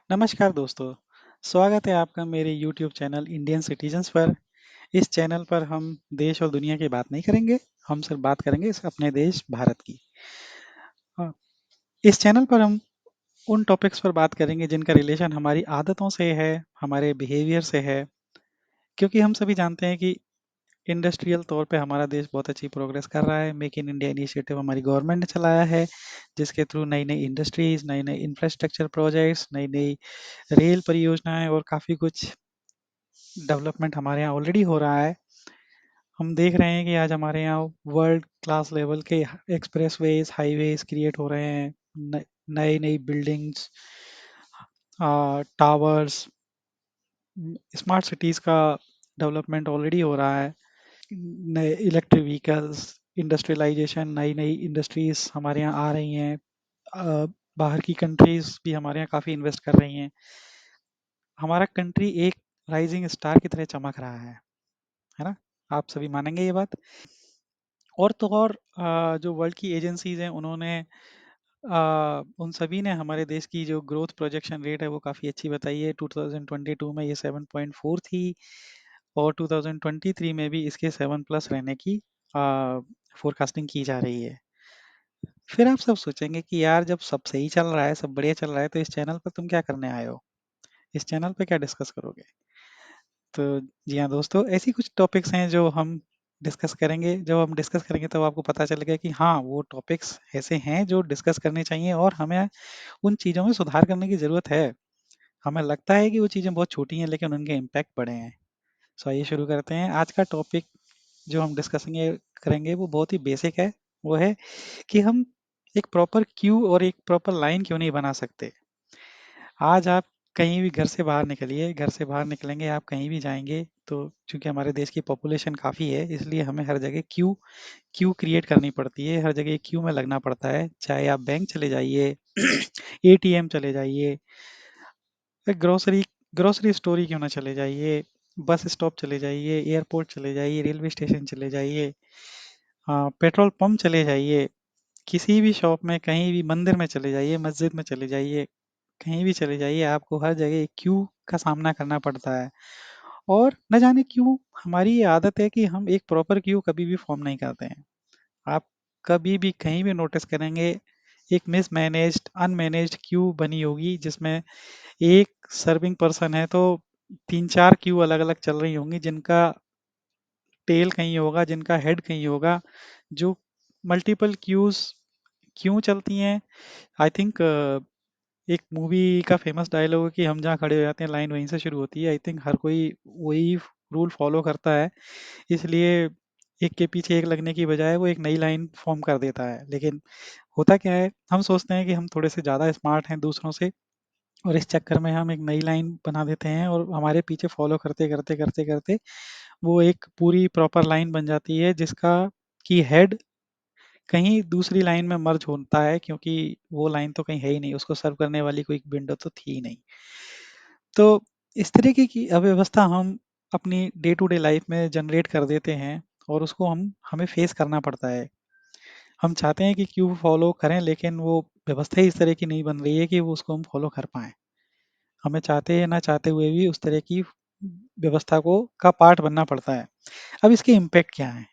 नमस्कार दोस्तों, स्वागत है आपका मेरे YouTube चैनल इंडियन सिटीजन्स पर। इस चैनल पर हम देश और दुनिया की बात नहीं करेंगे, हम सिर्फ बात करेंगे अपने देश भारत की। हाँ, इस चैनल पर हम उन टॉपिक्स पर बात करेंगे जिनका रिलेशन हमारी आदतों से है, हमारे बिहेवियर से है। क्योंकि हम सभी जानते हैं कि इंडस्ट्रियल तौर पे हमारा देश बहुत अच्छी प्रोग्रेस कर रहा है। मेक इन इंडिया इनिशिएटिव हमारी गवर्नमेंट ने चलाया है, जिसके थ्रू नई-नई इंडस्ट्रीज़, नए-नए इंफ्रास्ट्रक्चर प्रोजेक्ट्स, नई-नई रेल परियोजनाएँ और काफ़ी कुछ डेवलपमेंट हमारे यहाँ ऑलरेडी हो रहा है। हम देख रहे हैं कि आज हमारे यहाँ वर्ल्ड क्लास लेवल के एक्सप्रेसवेज, हाईवेज क्रिएट हो रहे हैं। नई-नई बिल्डिंग्स, टावर्स, स्मार्ट सिटीज़ का डेवलपमेंट ऑलरेडी हो रहा है। नए इलेक्ट्रिक व्हीकल्स, इंडस्ट्रियलाइजेशन, नई-नई इंडस्ट्रीज़ हमारे यहाँ आ रही हैं। अ, बाहर की कंट्रीज़ भी हमारे यहाँ काफ़ी इन्वेस्ट कर रही हैं। हमारा कंट्री एक राइजिंग स्टार की तरह चमक रहा है ना? आप सभी मानेंगे ये बात? और तो और जो वर्ल्ड की एजेंसीज़ हैं उन्होंने उन सभी ने हमारे देश की जो ग्रोथ प्रोजेक्शन रेट है वो काफ़ी अच्छी बताई है। 2022 में ये 7.4 थी और 2023 में भी इसके 7 प्लस रहने की फोरकास्टिंग की जा रही है। फिर आप सब सोचेंगे कि यार जब सब सही चल रहा है, सब बढ़िया चल रहा है तो इस चैनल पर तुम क्या करने आए हो? इस चैनल पे क्या डिस्कस करोगे? तो जी हाँ दोस्तों, ऐसी कुछ टॉपिक्स हैं जो हम डिस्कस करेंगे। जब हम डिस्कस करेंगे तब आपको पता चलेगा कि हाँ, वो टॉपिक्स ऐसे हैं जो डिस्कस करने चाहिए और हमें उन चीज़ों में सुधार करने की ज़रूरत है। हमें लगता है कि वो चीज़ें बहुत छोटी हैं लेकिन उनके इम्पैक्ट बड़े हैं। सो आइए शुरू करते हैं। आज का टॉपिक जो हम डिस्कसेंगे करेंगे वो बहुत ही बेसिक है। वो है कि हम एक प्रॉपर क्यू और एक प्रॉपर लाइन क्यों नहीं बना सकते? आज आप कहीं भी घर से बाहर निकलिए, घर से बाहर निकलेंगे, आप कहीं भी जाएँगे, तो चूँकि हमारे देश की पॉपुलेशन काफ़ी है, इसलिए हमें हर जगह क्यू क्यू क्रिएट करनी पड़ती है, हर जगह क्यू में लगना पड़ता है। चाहे आप बैंक चले जाइए, एटीएम चले जाइए, या ग्रोसरी ग्रोसरी स्टोर ही क्यों ना चले जाइए, बस स्टॉप चले जाइए, एयरपोर्ट चले जाइए, रेलवे स्टेशन चले जाइए, पेट्रोल पंप चले जाइए, किसी भी शॉप में, कहीं भी मंदिर में चले जाइए, मस्जिद में चले जाइए, कहीं भी चले जाइए, आपको हर जगह एक क्यू का सामना करना पड़ता है। और न जाने क्यों हमारी ये आदत है कि हम एक प्रॉपर क्यू कभी भी फॉर्म नहीं करते हैं। आप कभी भी कहीं भी नोटिस करेंगे, एक मिसमैनेज्ड, अनमैनेज्ड क्यू बनी होगी जिसमें एक सर्विंग पर्सन है तो 3-4 क्यू अलग-अलग चल रही होंगी जिनका टेल कहीं होगा, जिनका हेड कहीं होगा, जो मल्टीपल क्यूज़ क्यों चलती हैं? आई थिंक एक मूवी का फेमस डायलॉग है कि हम जहाँ खड़े हो जाते हैं लाइन वहीं से शुरू होती है। आई थिंक हर कोई वही रूल फॉलो करता है, इसलिए एक के पीछे एक लगने की बजाय वो एक नई लाइन फॉर्म कर देता है। लेकिन होता क्या है, हम सोचते हैं कि हम थोड़े से ज़्यादा स्मार्ट हैं दूसरों से और इस चक्कर में हम एक नई लाइन बना देते हैं और हमारे पीछे फॉलो करते वो एक पूरी प्रॉपर लाइन बन जाती है जिसका कि हेड कहीं दूसरी लाइन में मर्ज होता है, क्योंकि वो लाइन तो कहीं है ही नहीं, उसको सर्व करने वाली कोई विंडो तो थी ही नहीं। तो इस तरीके की अव्यवस्था हम अपनी डे टू डे लाइफ में जनरेट कर देते हैं और उसको हम हमें फेस करना पड़ता है। हम चाहते हैं कि क्यों फॉलो करें, लेकिन वो व्यवस्था ही इस तरह की नहीं बन रही है कि वो उसको हम फॉलो कर पाएँ। हमें चाहते या ना चाहते हुए भी उस तरह की व्यवस्था को का पार्ट बनना पड़ता है। अब इसके इम्पैक्ट क्या हैं?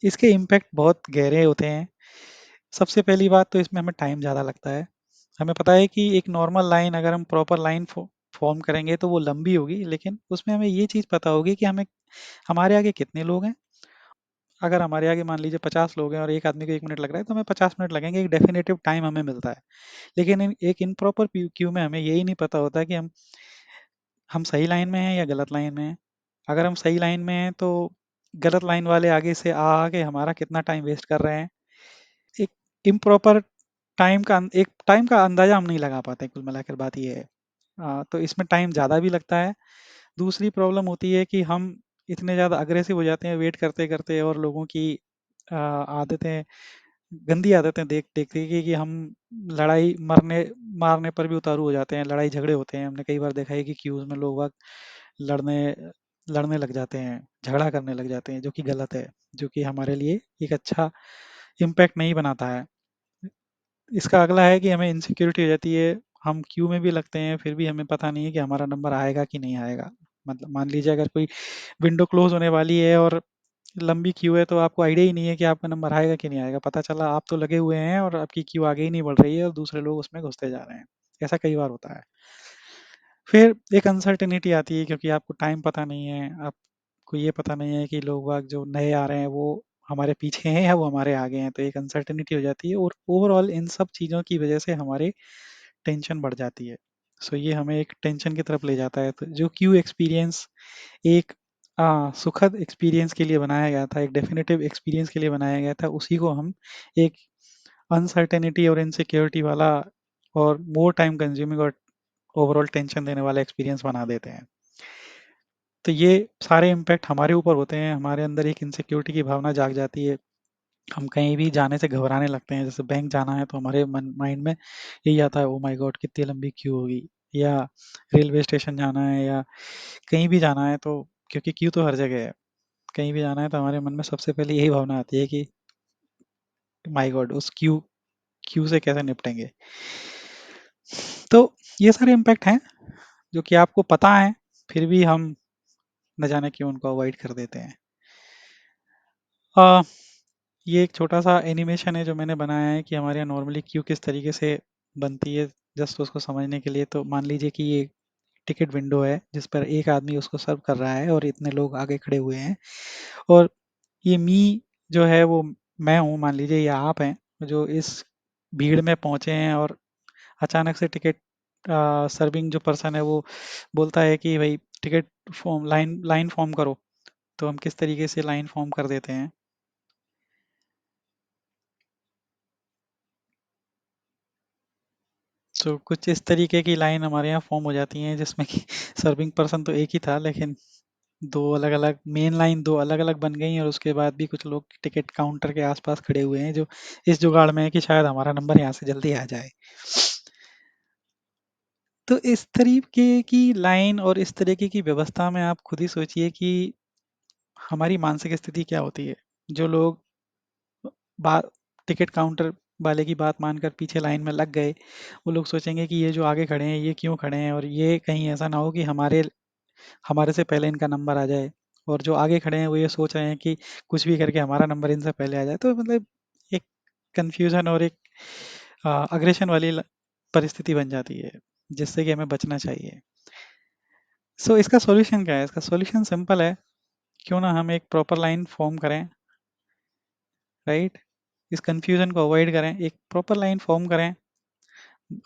इसके इम्पैक्ट बहुत गहरे होते हैं। सबसे पहली बात तो इसमें हमें टाइम ज़्यादा लगता है। हमें पता है कि एक नॉर्मल लाइन अगर हम प्रॉपर लाइन फॉर्म करेंगे तो वो लंबी होगी, लेकिन उसमें हमें ये चीज़ पता होगी कि हमें हमारे आगे कितने लोग हैं। अगर हमारे आगे मान लीजिए 50 लोग हैं और एक आदमी को 1 मिनट लग रहा है तो हमें 50 मिनट लगेंगे, एक डेफिनिटिव टाइम हमें मिलता है। लेकिन एक इम्प्रॉपर क्यू में हमें यही नहीं पता होता कि हम सही लाइन में हैं या गलत लाइन में हैं। अगर हम सही लाइन में हैं तो गलत लाइन वाले आगे से आ आके हमारा कितना टाइम वेस्ट कर रहे हैं। एक इम्प्रॉपर एक टाइम का अंदाज़ा हम नहीं लगा पाते, कुल मिलाकर बात ये है। तो इसमें टाइम ज़्यादा भी लगता है। दूसरी प्रॉब्लम होती है कि हम इतने ज़्यादा अग्रेसिव हो जाते हैं वेट करते-करते और लोगों की आदतें, गंदी आदतें देख कि हम लड़ाई मरने मारने पर भी उतारू हो जाते हैं, लड़ाई झगड़े होते हैं। हमने कई बार देखा है कि क्यूज़ में लोग बाग लड़ने लड़ने लग जाते हैं, झगड़ा करने लग जाते हैं, जो कि गलत है, जो कि हमारे लिए एक अच्छा इम्पैक्ट नहीं बनाता है। इसका अगला है कि हमें इनसिक्योरिटी हो जाती है, हम क्यू में भी लगते हैं, फिर भी हमें पता नहीं है कि हमारा नंबर आएगा कि नहीं आएगा। मतलब मान लीजिए अगर कोई विंडो क्लोज होने वाली है और लंबी क्यू है, तो आपको आइडिया ही नहीं है कि आपका नंबर आएगा कि नहीं आएगा। पता चला आप तो लगे हुए हैं और आपकी क्यू आगे ही नहीं बढ़ रही है और दूसरे लोग उसमें घुसते जा रहे हैं। ऐसा कई बार होता है। फिर एक अनसर्टेनिटी आती है क्योंकि आपको टाइम पता नहीं है, आपको ये पता नहीं है कि लोग बाग जो नए आ रहे हैं वो हमारे पीछे हैं या वो हमारे आगे हैं, तो एक अनसर्टेनिटी हो जाती है और ओवरऑल इन सब चीज़ों की वजह से हमारे टेंशन बढ़ जाती है। सो ये हमें एक टेंशन की तरफ ले जाता है। तो जो क्यू एक्सपीरियंस एक सुखद एक्सपीरियंस के लिए बनाया गया था, एक डेफिनेटिव एक्सपीरियंस के लिए बनाया गया था, उसी को हम एक अनसर्टेनिटी और इनसिक्योरिटी वाला और मोर टाइम कंज्यूमिंग और ओवरऑल टेंशन देने वाला एक्सपीरियंस बना देते हैं। तो ये सारे इम्पैक्ट हमारे ऊपर होते हैं, हमारे अंदर एक इनसिक्योरिटी की भावना जाग जाती है। हम कहीं भी जाने से घबराने लगते हैं, जैसे बैंक जाना है तो हमारे मन माइंड में यही आता है, ओ माय गॉड कितनी लंबी क्यू होगी। या रेलवे स्टेशन जाना है या कहीं भी जाना है तो, क्योंकि क्यू तो हर जगह है, कहीं भी जाना है तो हमारे मन में सबसे पहले यही भावना आती है कि माय गॉड उस क्यू क्यू से कैसे निपटेंगे। तो ये सारे इम्पैक्ट हैं जो कि आपको पता है, फिर भी हम न जाने क्यों उनको अवॉइड कर देते हैं। अ, ये एक छोटा-सा एनिमेशन है जो मैंने बनाया है कि हमारे यहाँ नॉर्मली क्यू किस तरीके से बनती है, जस्ट उसको समझने के लिए। तो मान लीजिए कि ये टिकट विंडो है जिस पर एक आदमी उसको सर्व कर रहा है और इतने लोग आगे खड़े हुए हैं, और ये मी जो है वो मैं हूँ, मान लीजिए या आप हैं, जो इस भीड़ में पहुँचे हैं और अचानक से टिकट सर्विंग जो पर्सन है वो बोलता है कि भाई ticket form line line form करो। तो हम किस तरीके से लाइन फॉर्म कर देते हैं। तो कुछ इस तरीके की लाइन हमारे यहाँ फॉर्म हो जाती हैं जिसमें कि सर्विंग पर्सन तो एक ही था, लेकिन दो अलग अलग मेन लाइन दो अलग अलग बन गई, और उसके बाद भी कुछ लोग टिकट काउंटर के आसपास खड़े हुए हैं जो इस जुगाड़ में है कि शायद हमारा नंबर यहाँ से जल्दी आ जाए। तो इस तरीके की लाइन और इस तरीके की व्यवस्था में आप खुद ही सोचिए कि हमारी मानसिक स्थिति क्या होती है। जो लोग बात टिकट काउंटर वाले की बात मानकर पीछे लाइन में लग गए, वो लोग सोचेंगे कि ये जो आगे खड़े हैं ये क्यों खड़े हैं, और ये कहीं ऐसा ना हो कि हमारे हमारे से पहले इनका नंबर आ जाए, और जो आगे खड़े हैं वो ये सोच रहे हैं कि कुछ भी करके हमारा नंबर इनसे पहले आ जाए। तो मतलब एक कन्फ्यूजन और एक अग्रेशन वाली परिस्थिति बन जाती है, जिससे कि हमें बचना चाहिए। सो इसका सॉल्यूशन क्या है? इसका सॉल्यूशन सिंपल है। क्यों ना हम एक प्रॉपर लाइन फॉर्म करें, राइट? इस कन्फ्यूजन को अवॉइड करें, एक प्रॉपर लाइन फॉर्म करें।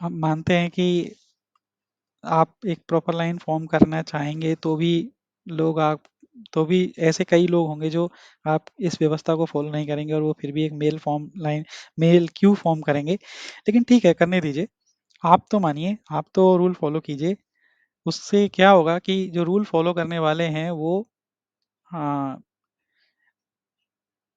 हम मानते हैं कि आप एक प्रॉपर लाइन फॉर्म करना चाहेंगे तो भी लोग आप तो भी ऐसे कई लोग होंगे जो आप इस व्यवस्था को फॉलो नहीं करेंगे और वो फिर भी एक मेल क्यू फॉर्म करेंगे। लेकिन ठीक है, करने दीजिए। आप तो मानिए, आप तो रूल फॉलो कीजिए। उससे क्या होगा कि जो रूल फॉलो करने वाले हैं वो हाँ,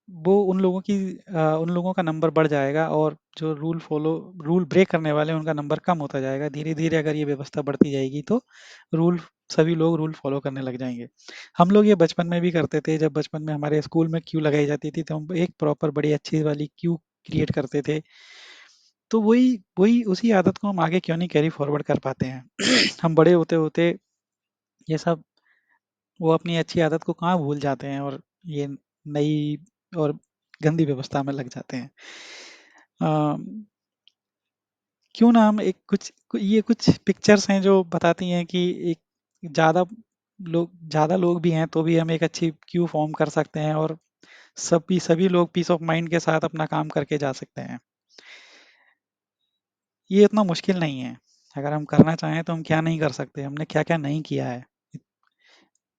वो उन लोगों का नंबर बढ़ जाएगा, और जो रूल ब्रेक करने वाले हैं उनका नंबर कम होता जाएगा। धीरे-धीरे अगर ये व्यवस्था बढ़ती जाएगी तो रूल सभी लोग रूल फॉलो करने लग जाएँगे। हम लोग ये बचपन में भी करते थे, जब बचपन में हमारे स्कूल में क्यू लगाई जाती थी तो हम एक प्रॉपर बड़ी अच्छी वाली क्यू क्रिएट करते थे। तो वही वही उसी आदत को हम आगे क्यों नहीं कैरी फॉरवर्ड कर पाते हैं। हम बड़े होते-होते ये सब वो अपनी अच्छी आदत को कहाँ भूल जाते हैं और ये नई और गंदी व्यवस्था में लग जाते हैं। अम, क्यों ना हम एक ये कुछ पिक्चर्स हैं जो बताती हैं कि एक ज़्यादा ज़्यादा लोग भी हैं तो भी हम एक अच्छी क्यू फॉर्म कर सकते हैं, और सभी लोग पीस ऑफ माइंड के साथ अपना काम करके जा सकते हैं। ये इतना मुश्किल नहीं है। अगर हम करना चाहें तो हम क्या नहीं कर सकते, हमने क्या-क्या नहीं किया है।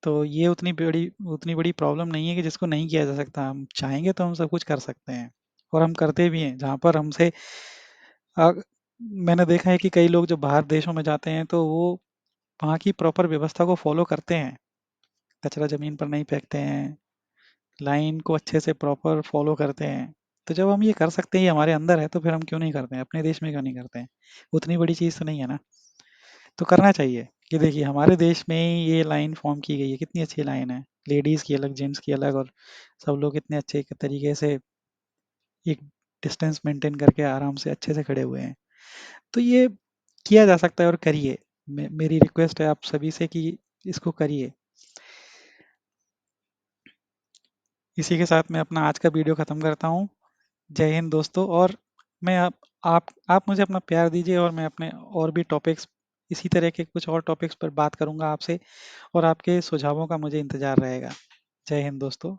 तो ये उतनी बड़ी प्रॉब्लम नहीं है कि जिसको नहीं किया जा सकता। हम चाहेंगे तो हम सब कुछ कर सकते हैं, और हम करते भी हैं। जहाँ पर हमसे अ, मैंने देखा है कि कई लोग जब बाहर देशों में जाते हैं तो वो वहाँ की प्रॉपर व्यवस्था को फ़ॉलो करते हैं। कचरा ज़मीन पर नहीं फेंकते हैं, लाइन को अच्छे से प्रॉपर फ़ॉलो करते हैं। तो जब हम ये कर सकते हैं, ये हमारे अंदर है, तो फिर हम क्यों नहीं करते हैं? अपने देश में क्यों नहीं करते हैं? उतनी बड़ी चीज़ तो नहीं है ना। तो करना चाहिए। कि देखिए हमारे देश में ही ये लाइन फॉर्म की गई है, कितनी अच्छी लाइन है। लेडीज़ की अलग, जेंट्स की अलग, और सब लोग इतने अच्छे एक तरीके से एक डिस्टेंस मेंटेन करके आराम से अच्छे से खड़े हुए हैं। तो ये किया जा सकता है और करिए। मेरी रिक्वेस्ट है आप सभी से कि इसको करिए। इसी के साथ मैं अपना आज का वीडियो ख़त्म करता हूँ। जय हिंद दोस्तों। और मैं आप मुझे अपना प्यार दीजिए और मैं अपने और भी टॉपिक्स, इसी तरह के कुछ और टॉपिक्स पर बात करूँगा आपसे, और आपके सुझावों का मुझे इंतज़ार रहेगा। जय हिंद दोस्तों।